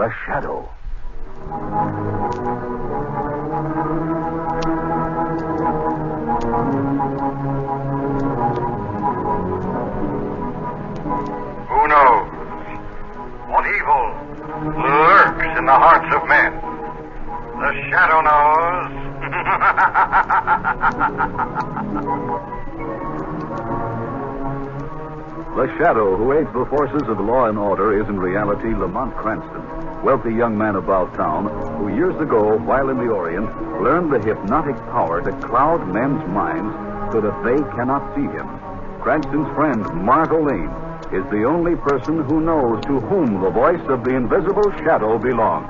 The Shadow. Who knows what evil lurks in the hearts of men? The Shadow knows. The Shadow, who aids the forces of law and order, is in reality Lamont Cranston, wealthy young man about town who years ago, while in the Orient, learned the hypnotic power to cloud men's minds so that they cannot see him. Cranston's friend, Margot Lane, is the only person who knows to whom the voice of the invisible Shadow belongs.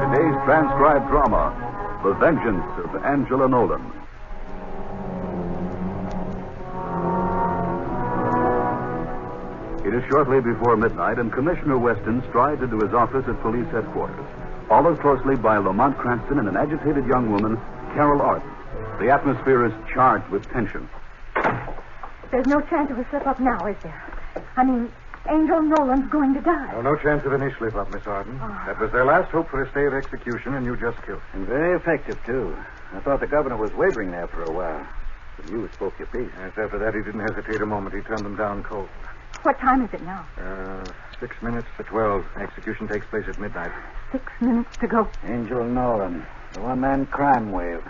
Today's transcribed drama, The Vengeance of Angela Nolan. It is shortly before midnight, and Commissioner Weston strides into his office at police headquarters, followed closely by Lamont Cranston and an agitated young woman, Carol Arden. The atmosphere is charged with tension. There's no chance of a slip-up now, is there? I mean, Angel Nolan's going to die. Oh, no chance of any slip-up, Miss Arden. That was their last hope for a stay of execution, and you just killed him. And very effective, too. I thought the governor was wavering there for a while. But you spoke your piece. Yes, after that, he didn't hesitate a moment. He turned them down cold. What time is it now? 6 minutes to 12. Execution takes place at midnight. 6 minutes to go. Angel Nolan, the one-man crime wave.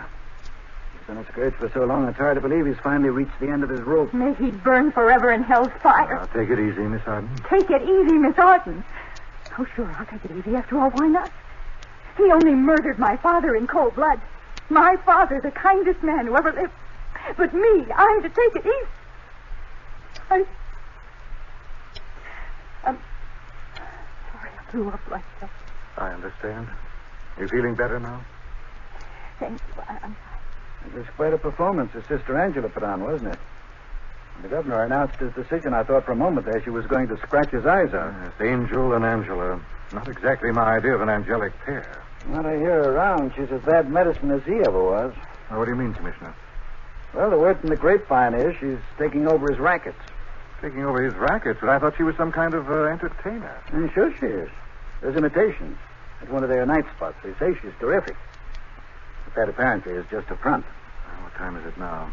He's been a scourge for so long, it's hard to believe he's finally reached the end of his rope. May he burn forever in hell's fire. Now, take it easy, Miss Arden. Take it easy, Miss Arden. Oh, sure, I'll take it easy. After all, why not? He only murdered my father in cold blood. My father, the kindest man who ever lived. But me, I'm to take it easy. I'm sorry I blew up like that. I understand. You feeling better now? Thank you. I'm sorry. It was quite a performance his sister Angela put on, wasn't it? When the governor announced his decision, I thought for a moment there she was going to scratch his eyes out. Yes, Angel and Angela. Not exactly my idea of an angelic pair. When I hear her around, she's as bad medicine as he ever was. Now, what do you mean, Commissioner? Well, the word from the grapevine is she's taking over his rackets. Taking over his rackets, but I thought she was some kind of entertainer. Sure she is. There's imitations at one of their night spots. They say she's terrific. But that apparently is just a front. What time is it now?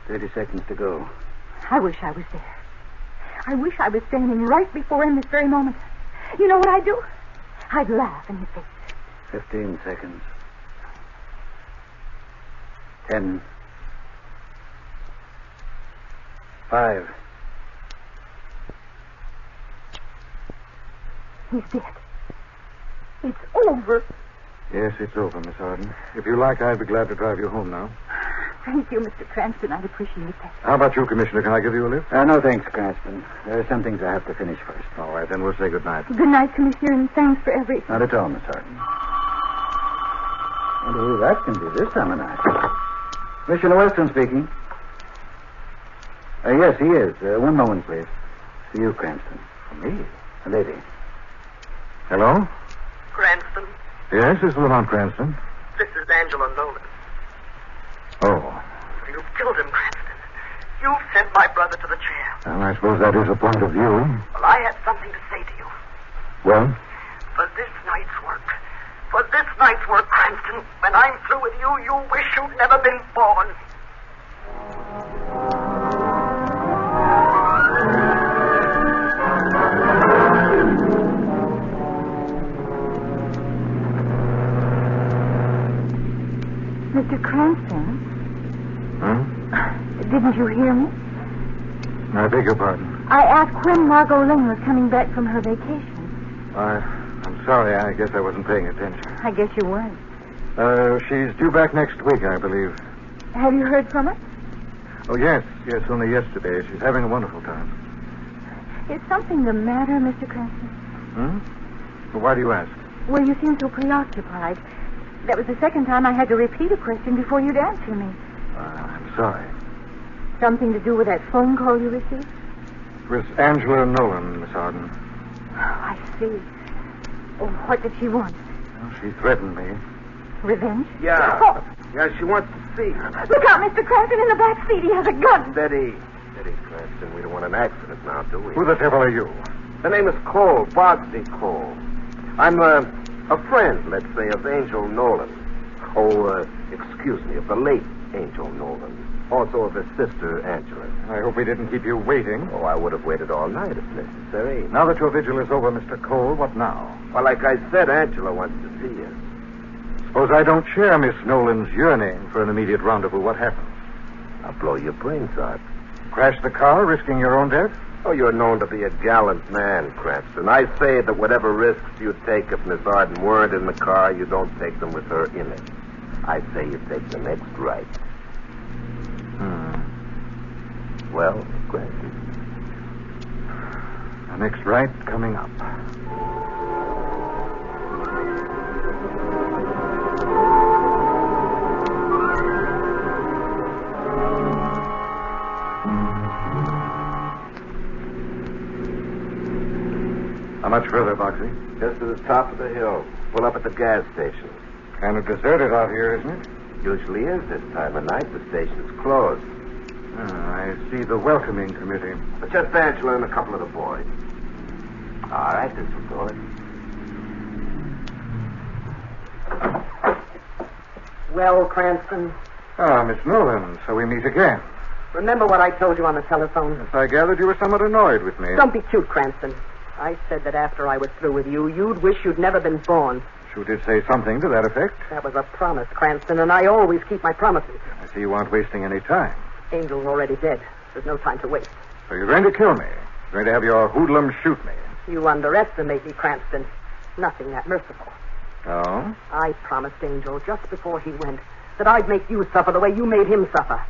30 seconds to go. I wish I was there. I wish I was standing right before him this very moment. You know what I'd do? I'd laugh in his face. 15 seconds. 10. 5. He's dead. It's over. Yes, it's over, Miss Arden. If you like, I'd be glad to drive you home now. Thank you, Mr. Cranston. I'd appreciate that. How about you, Commissioner? Can I give you a lift? No, thanks, Cranston. There are some things I have to finish first. All right, then we'll say good night. Good night, Commissioner, and thanks for everything. Not at all, Miss Arden. I wonder who that can be this time of night. Commissioner Weston speaking. Yes, he is. One moment, please. For you, Cranston. For me? A lady. Hello? Cranston? Yes, this is Lamont Cranston. This is Angela Nolan. Oh. You've killed him, Cranston. You've sent my brother to the chair. Well, I suppose that is a point of view. Well, I had something to say to you. Well? For this night's work, Cranston, when I'm through with you, you wish you'd never been born. Mr. Cranston? Didn't you hear me? I beg your pardon. I asked when Margot Lane was coming back from her vacation. I'm sorry. I guess I wasn't paying attention. I guess you weren't. She's due back next week, I believe. Have you heard from her? Oh, yes. Yes, only yesterday. She's having a wonderful time. Is something the matter, Mr. Cranston? Well, why do you ask? Well, you seem so preoccupied. That was the second time I had to repeat a question before you'd answer me. I'm sorry. Something to do with that phone call you received? It was Angela Nolan, Miss Arden. Oh, I see. Oh, what did she want? Well, she threatened me. Revenge? Yeah. Oh. Yeah, she wants to see. Look out, Mr. Cranston, in the back seat. He has a gun. Steady. Steady, Cranston. We don't want an accident now, do we? Who the devil are you? The name is Cole, Bogsy Cole. I'm a friend, let's say, of Angel Nolan. Excuse me, of the late Angel Nolan. Also of his sister, Angela. I hope we didn't keep you waiting. Oh, I would have waited all night if necessary. Now that your vigil is over, Mr. Cole, what now? Well, like I said, Angela wants to see you. Suppose I don't share Miss Nolan's yearning for an immediate rendezvous. What happens? I'll blow your brains out. Crash the car, risking your own death? Oh, you're known to be a gallant man, Cranston. I say that whatever risks you take if Miss Arden weren't in the car, you don't take them with her in it. I say you take the next right. Well, Cranston. The next right coming up. How much further, Bogsy? Just to the top of the hill. Pull up at the gas station. Kind of deserted out here, isn't it? Usually is this time of night. The station's closed. I see the welcoming committee. But just Angela and a couple of the boys. All right, this will do it. Well, Cranston, Ah, Miss Nolan, so we meet again. remember what I told you on the telephone? Yes, I gathered you were somewhat annoyed with me. Don't be cute, Cranston. I said that after I was through with you, you'd wish you'd never been born. You did say something to that effect. That was a promise, Cranston, and I always keep my promises. I see you aren't wasting any time. Angel's already dead. There's no time to waste. So you're going to kill me. You're going to have your hoodlum shoot me. You underestimate me, Cranston. Nothing that merciful. Oh? I promised Angel just before he went that I'd make you suffer the way you made him suffer.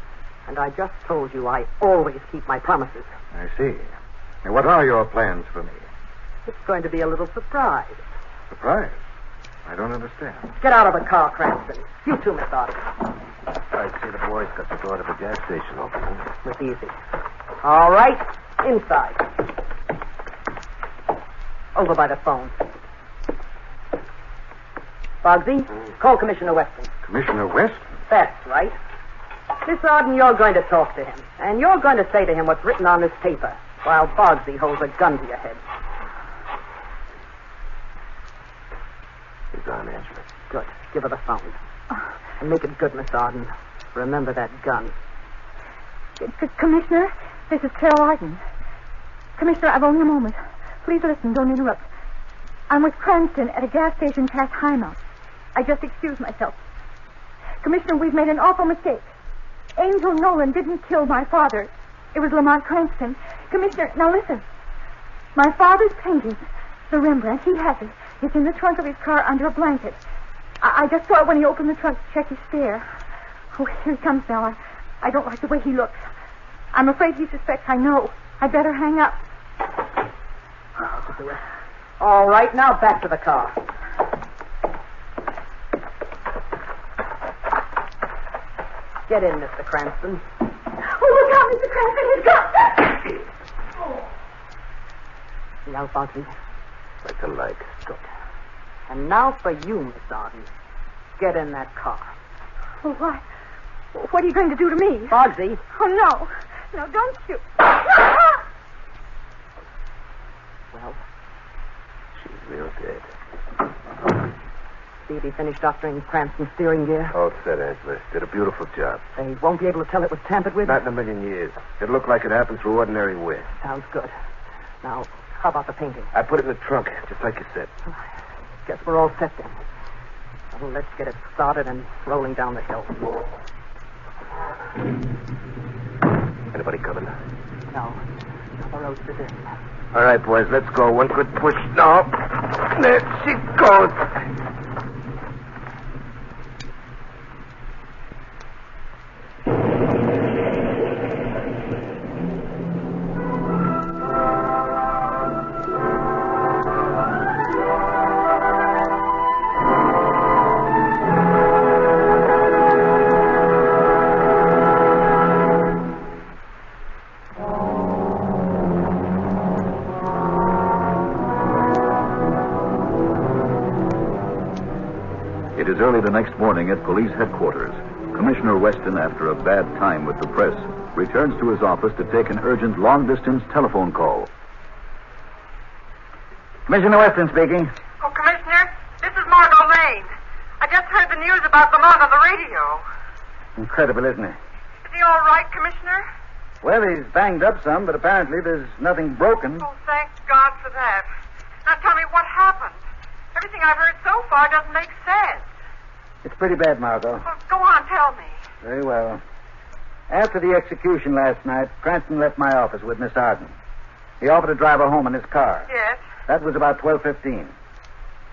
And I just told you I always keep my promises. I see. Now, what are your plans for me? It's going to be a little surprise. Surprise? I don't understand. Get out of the car, Cranston. You too, Miss Arden. I see the boys got the door to the gas station open. It's easy. All right, inside. Over by the phone. Bogsy, call Commissioner Weston. Commissioner West? That's right. Miss Arden, you're going to talk to him. And you're going to say to him what's written on this paper, while Bogsy holds a gun to your head. He's on, Angela. Good. Give her the phone. And make it good, Miss Arden. Remember that gun. Commissioner, this is Carol Arden. Commissioner, I've only a moment. Please listen, don't interrupt. I'm with Cranston at a gas station past Highmount. I just excused myself. Commissioner, we've made an awful mistake. Angel Nolan didn't kill my father. It was Lamont Cranston. Commissioner, now listen. My father's painting, the Rembrandt, he has it. It's in the trunk of his car under a blanket. I just saw it when he opened the trunk to check his fare. Oh, here he comes now. I don't like the way he looks. I'm afraid he suspects I know. I'd better hang up. All right, now back to the car. Get in, Mr. Cranston. Oh, look out, Mr. Cranston. He's got... Now, Bogsy. Like to like. Good. And now for you, Miss Arden. Get in that car. Oh, why? What are you going to do to me? Bogsy. Oh, no. No, don't shoot. Well, She's real dead. see if he finished doctoring Cranston's steering gear. All set, Angela. Did a beautiful job. They won't be able to tell it was tampered with? Not in a million years. It looked like it happened through ordinary wind. Sounds good. Now, how about the painting? I put it in the trunk, just like you said. Guess we're all set then. Well, let's get it started and rolling down the hill. Anybody coming? No. The road's deserted. All right, boys, let's go. One good push. No. There she goes. It is early the next morning at police headquarters. Commissioner Weston, after a bad time with the press, returns to his office to take an urgent long-distance telephone call. Commissioner Weston speaking. Oh, Commissioner, this is Margot Lane. I just heard the news about Lamont on the radio. Incredible, isn't it? Is he all right, Commissioner? Well, he's banged up some, but apparently there's nothing broken. Oh, thank God for that. Now tell me what happened. Everything I've heard so far doesn't make sense. It's pretty bad, Margot. Well, go on, tell me. Very well. After the execution last night, Cranston left my office with Miss Arden. He offered to drive her home in his car. Yes? That was about 12:15.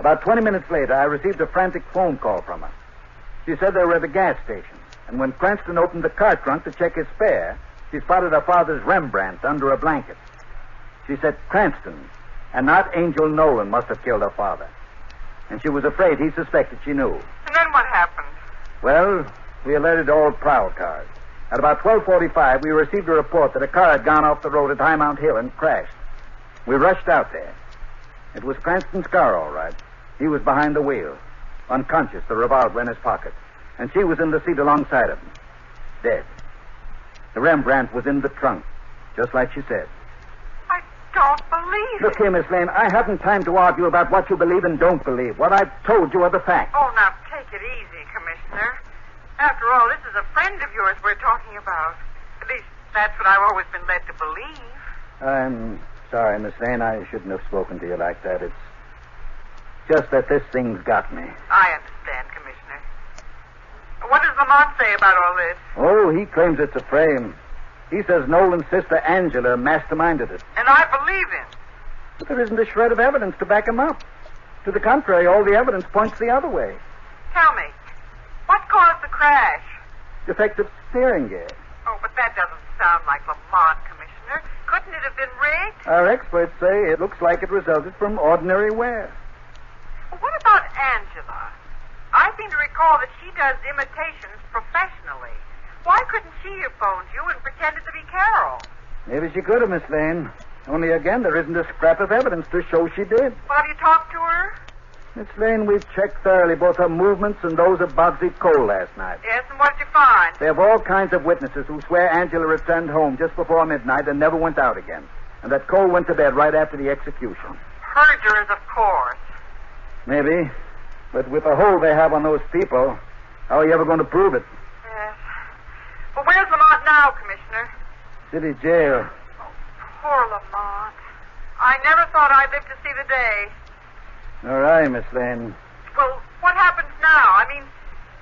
About 20 minutes later, I received a frantic phone call from her. She said they were at the gas station, and when Cranston opened the car trunk to check his fare, she spotted her father's Rembrandt under a blanket. She said Cranston, and not Angel Nolan, must have killed her father. And she was afraid he suspected she knew. And then what happened? Well, we alerted all prowl cars. At about 12:45, we received a report that a car had gone off the road at High Mount Hill and crashed. We rushed out there. It was Cranston's car, all right. He was behind the wheel, unconscious, the revolver in his pocket. And she was in the seat alongside of him, dead. The Rembrandt was in the trunk, just like she said. I don't believe Look it. here, Miss Lane, I haven't time to argue about what you believe and don't believe. What I've told you are the facts. Oh, now take it easy, Commissioner. After all, this is a friend of yours we're talking about. At least that's what I've always been led to believe. I'm sorry, Miss Lane. I shouldn't have spoken to you like that. It's just that this thing's got me. I understand, Commissioner. What does Lamont say about all this? Oh, he claims it's a frame. He says Nolan's sister Angela masterminded it. And I believe him. But there isn't a shred of evidence to back him up. To the contrary, all the evidence points the other way. Tell me, what caused the crash? Defective steering gear. Oh, but that doesn't sound like Lamont, Commissioner. Couldn't it have been rigged? Our experts say it looks like it resulted from ordinary wear. Well, what about Angela? I seem to recall that she does imitations professionally. Why couldn't she have phoned you and pretended to be Carol? Maybe she could have, Miss Lane. Only again, there isn't a scrap of evidence to show she did. Well, have you talked to her? Miss Lane, we've checked thoroughly both her movements and those of Bogsy Cole last night. Yes, and what did you find? They have all kinds of witnesses who swear Angela returned home just before midnight and never went out again. And that Cole went to bed right after the execution. Perjurers, of course. Maybe. But with the hold they have on those people, how are you ever going to prove it? Yes. Well, where's Lamont now, Commissioner? City jail. Poor Lamont. I never thought I'd live to see the day. All right, Miss Lane. Well, what happens now? I mean,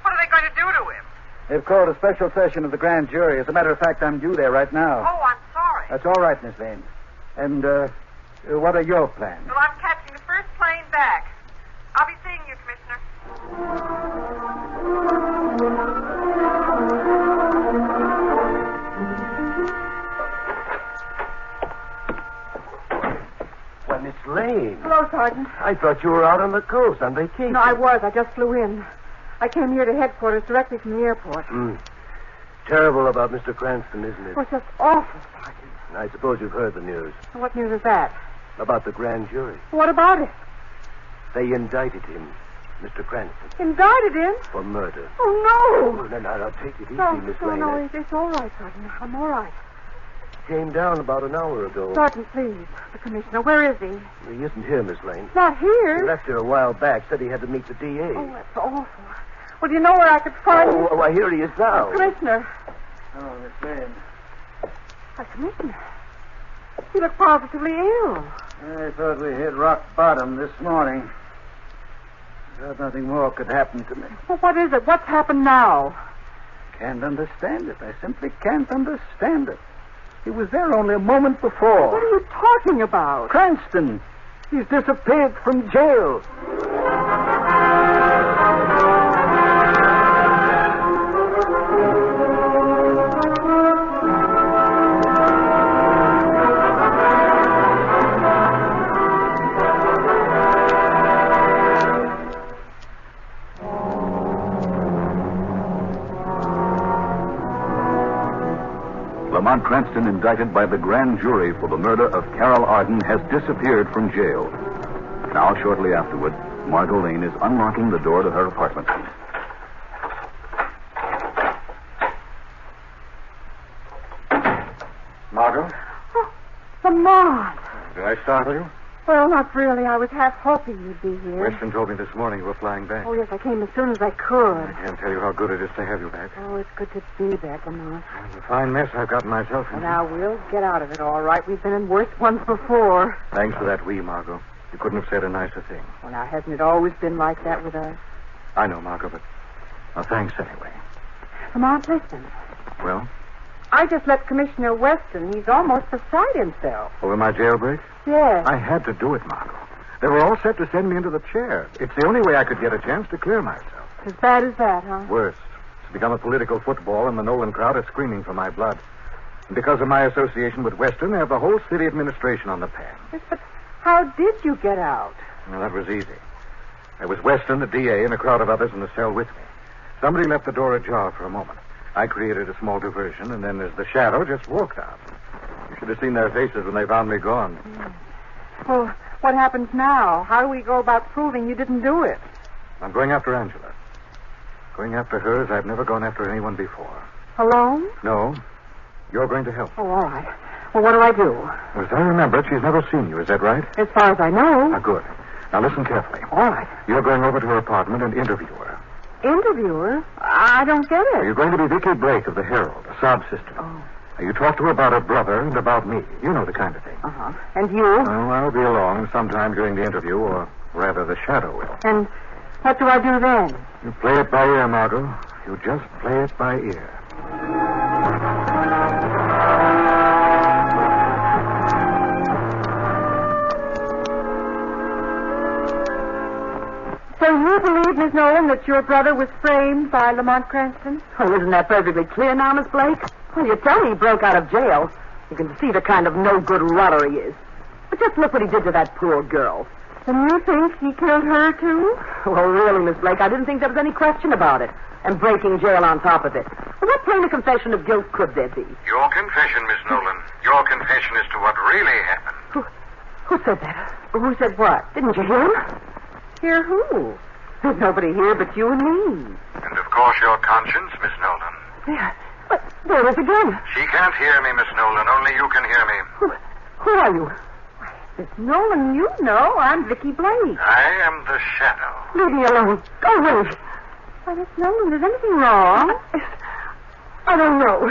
what are they going to do to him? They've called a special session of the grand jury. As a matter of fact, I'm due there right now. Oh, I'm sorry. That's all right, Miss Lane. And, what are your plans? Well, I'm catching the first plane back. I'll be seeing you, Commissioner. Why, Miss Lane. Hello, Sergeant. I thought you were out on the coast on vacation. No, I was. I just flew in. I came here to headquarters directly from the airport. Terrible about Mr. Cranston, isn't it? It was just awful, Sergeant. I suppose you've heard the news What news is that? about the grand jury. What about it? They indicted him, Mr. Cranston, Indicted him? for murder. Oh, no. No, take it easy, No, Miss no, Lane. no, I it's all right, Sergeant. I'm all right. came down about an hour ago. Sergeant, please. The commissioner, where is he? He isn't here, Miss Lane. Not He here. left here a while back, said he had to meet the DA. Oh, that's awful. Well, do you know where I could find him? Oh, why, here he is now. Commissioner. Oh, Miss Lane. Why, Commissioner. You look positively ill. I thought we hit rock bottom this morning. I thought nothing more could happen to me. Well, what is it? What's happened now? Can't understand it. I simply can't understand it. He was there only a moment before. What are you talking about? Cranston. He's disappeared from jail. Lamont Cranston, indicted by the grand jury for the murder of Carol Arden, has disappeared from jail. Now, shortly afterward, Margot Lane is unlocking the door to her apartment. Lamont. Did I startle you? Well, not really. I was half hoping you'd be here. Weston told me this morning you were flying back. Oh, yes, I came as soon as I could. I can't tell you how good it is to have you back. Oh, it's good to be back, Lamont. It's a fine mess I've gotten myself into. Well, now, we'll get out of it all right. We've been in worse ones before. Thanks for that Margot. You couldn't have said a nicer thing. Well, now, hasn't it always been like that with us? I know, Margot, but... Well, thanks anyway. Lamont, listen. Well? I just left Commissioner Weston. He's almost beside himself. Over my jailbreak? Yes. I had to do it, Margot. They were all set to send me into the chair. It's the only way I could get a chance to clear myself. As bad as that, huh? Worse. It's become a political football, and the Nolan crowd is screaming for my blood. And because of my association with Weston, they have the whole city administration on the pan. Yes, but how did you get out? Well, that was easy. There was Weston, the DA, and a crowd of others in the cell with me. Somebody left the door ajar for a moment. I created a small diversion, and then as the shadow just walked out. You should have seen their faces when they found me gone. Well, what happens now? How do we go about proving you didn't do it? I'm going after Angela. Going after her as I've never gone after anyone before. Alone? No. You're going to help. Oh, all right. Well, what do I do? As I remember, she's never seen you. Is that right? As far as I know. Ah, good. Now listen carefully. All right. You're going over to her apartment and interview her. Interview her? I don't get it. You're going to be Vicky Blake of the Herald, a sob sister. Oh. You talk to her about her brother and about me. You know the kind of thing. Uh-huh. And you? Well, I'll be along sometime during the interview, or rather the shadow will. And what do I do then? You play it by ear, Margot. You just play it by ear. So you believe, Miss Nolan, that your brother was framed by Lamont Cranston? Oh, isn't that perfectly clear now, Miss Blake? Well, you tell me he broke out of jail. You can see the kind of no-good rotter he is. But just look what he did to that poor girl. And you think he killed her, too? Well, really, Miss Blake, I didn't think there was any question about it. And breaking jail on top of it. Well, what plainer confession of guilt could there be? Your confession, Miss Nolan. Your confession as to what really happened. Who said that? Who said what? Didn't you hear him? Hear who? There's nobody here but you and me. And, of course, your conscience, Miss Nolan. Yeah. But there it is again. She can't hear me, Miss Nolan. Only you can hear me. Who are you? Miss Nolan, you know. I'm Vicky Blake. I am the shadow. Leave me alone. Go away. Why, Miss Nolan, is anything wrong? I don't know.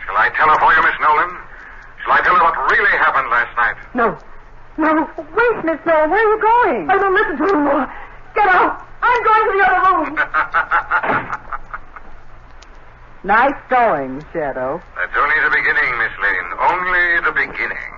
Shall I tell her for you, Miss Nolan? Shall I tell her what really happened last night? No. Wait, Miss Nolan, where are you going? I don't listen to him anymore. Get out. I'm going to the other room. Nice going, Shadow. That's only the beginning, Miss Lane. Only the beginning.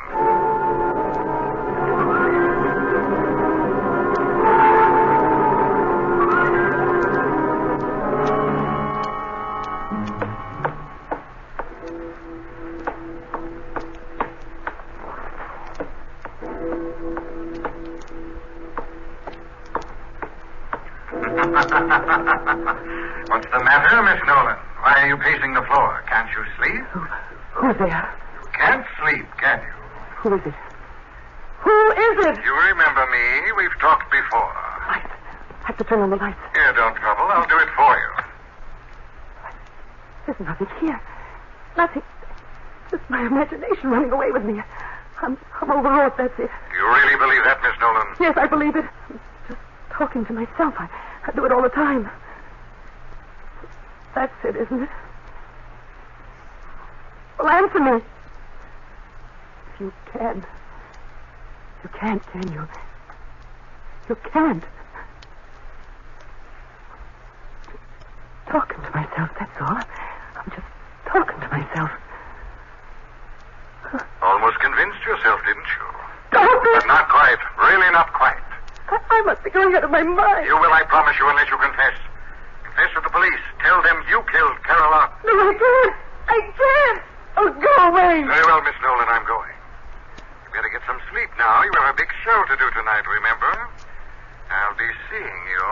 What's the matter, Miss Nolan? Why are you pacing the floor? Can't you sleep? Who's there? Can't sleep, can you? Who is it? Who is it? You remember me. We've talked before. I have to turn on the lights. Here, don't trouble. I'll do it for you. There's nothing here. Nothing. Just my imagination running away with me. I'm overwrought, that's it. You really believe that, Miss Nolan? Yes, I believe it. I'm just talking to myself. I do it all the time. That's it, isn't it? Well, answer me. If you can. You can't, can you? You can't. Talking to myself, that's all. I'm just talking to myself. Almost convinced yourself, didn't you? Stop it! But not quite. Really not quite. I must be going out of my mind. You will, I promise you, unless you confess. Confess to the police. Tell them you killed Caroline. No, I can't. I can't. Oh, go away. Very well, Miss Nolan, I'm going. You better get some sleep now. You have a big show to do tonight, remember? I'll be seeing you.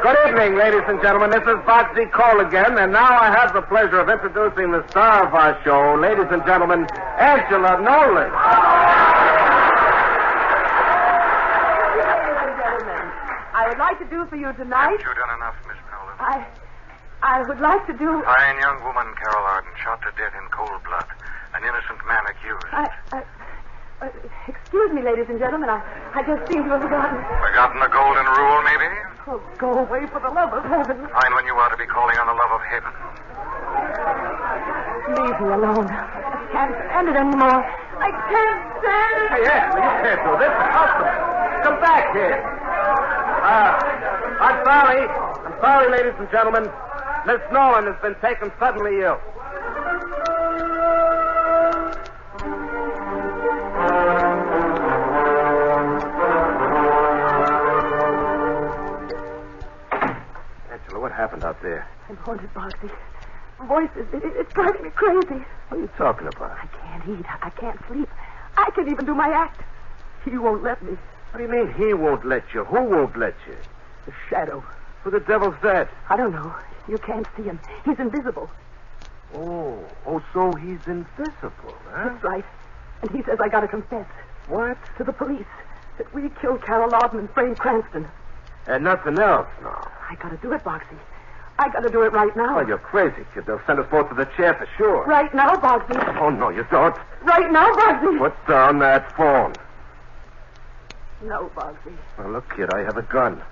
Good evening, ladies and gentlemen. This is Bogsy Cole again, and now I have the pleasure of introducing the star of our show, ladies and gentlemen, Angela Nolan. I would like to do for you tonight... Haven't you done enough, Miss Nolan? I would like to do... A fine young woman, Carol Arden, shot to death in cold blood. An innocent man accused. Excuse me, ladies and gentlemen. I just seem to have forgotten. Forgotten the golden rule, maybe? Oh, go away for the love of heaven. Fine when you are to be calling on the love of heaven. Leave me alone. I can't stand it anymore. I can't stand it. Hey, Ann, you can't do this. Come back here. I'm sorry. I'm sorry, ladies and gentlemen. Miss Nolan has been taken suddenly ill. Angela, what happened out there? I'm haunted, Boxy. Voices, it's driving me crazy. What are you talking about? I can't eat. I can't sleep. I can't even do my act. He won't let me. What do you mean he won't let you? Who won't let you? The shadow. Who the devil's that? I don't know. You can't see him. He's invisible. Oh, so he's invisible, huh? That's right. And he says I gotta confess. What? To the police. That we killed Carol Arden and Frank Cranston. And nothing else, no. I gotta do it, Boxy. I gotta do it right now. Oh, you're crazy, kid. They'll send us both to the chair for sure. Right now, Boxy. Oh, no, you don't. Right now, Boxy. Put down that phone. No, Boxy. Well, look, kid, I have a gun.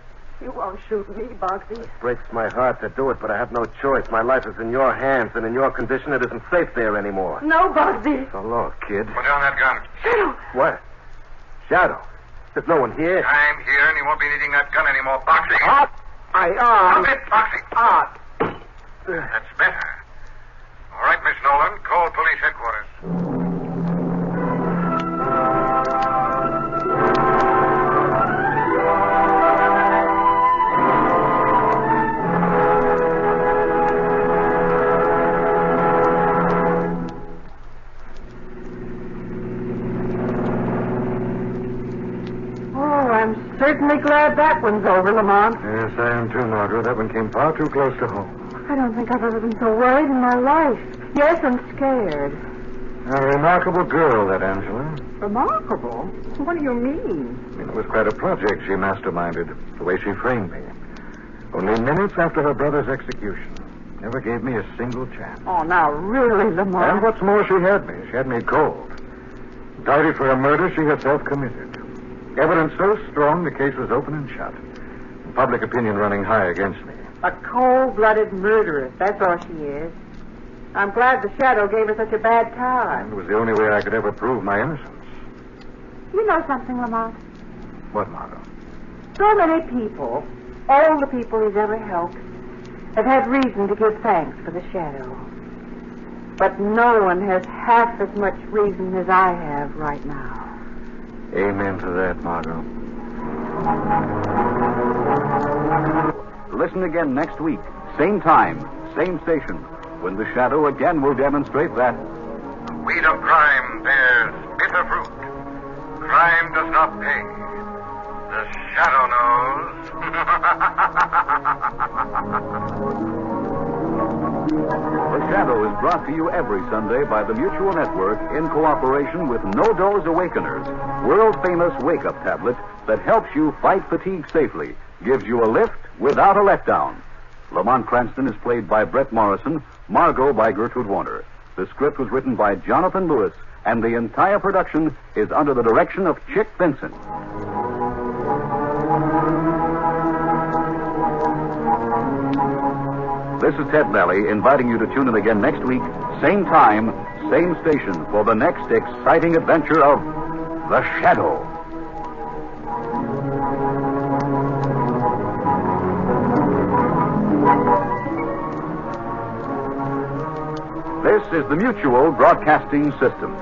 You won't shoot me, Boxy. It breaks my heart to do it, but I have no choice. My life is in your hands, and in your condition, it isn't safe there anymore. No, Boxy. So long, kid. Put down that gun. Shadow. What? Shadow? There's no one here. I'm here, and you won't be needing that gun anymore, Boxy. My arm. Stop it, Boxy. That's better. All right, Miss Nolan, call police headquarters. Certainly glad that one's over, Lamont. Yes, I am too, Margot. That one came far too close to home. I don't think I've ever been so worried in my life. Yes, I'm scared. A remarkable girl, that Angela. Remarkable? What do you mean? I mean, it was quite a project she masterminded, the way she framed me. Only minutes after her brother's execution. Never gave me a single chance. Oh, now, really, Lamont? And what's more, she had me. She had me cold. Indicted for a murder she herself committed. Evidence so strong, the case was open and shut. And public opinion running high against me. A cold-blooded murderess. That's all she is. I'm glad the shadow gave her such a bad time. It was the only way I could ever prove my innocence. You know something, Lamont? What, Margot? So many people, all the people he's ever helped, have had reason to give thanks for the shadow. But no one has half as much reason as I have right now. Amen to that, Margot. Listen again next week, same time, same station, when the shadow again will demonstrate that Weed of crime bears bitter fruit. Crime does not pay. The shadow knows. The Shadow is brought to you every Sunday by the Mutual Network in cooperation with No Dose Awakeners, world-famous wake-up tablet that helps you fight fatigue safely, gives you a lift without a letdown. Lamont Cranston is played by Brett Morrison, Margot by Gertrude Warner. The script was written by Jonathan Lewis, and the entire production is under the direction of Chick Vincent. This is Ted Valley inviting you to tune in again next week, same time, same station, for the next exciting adventure of The Shadow. This is the Mutual Broadcasting System.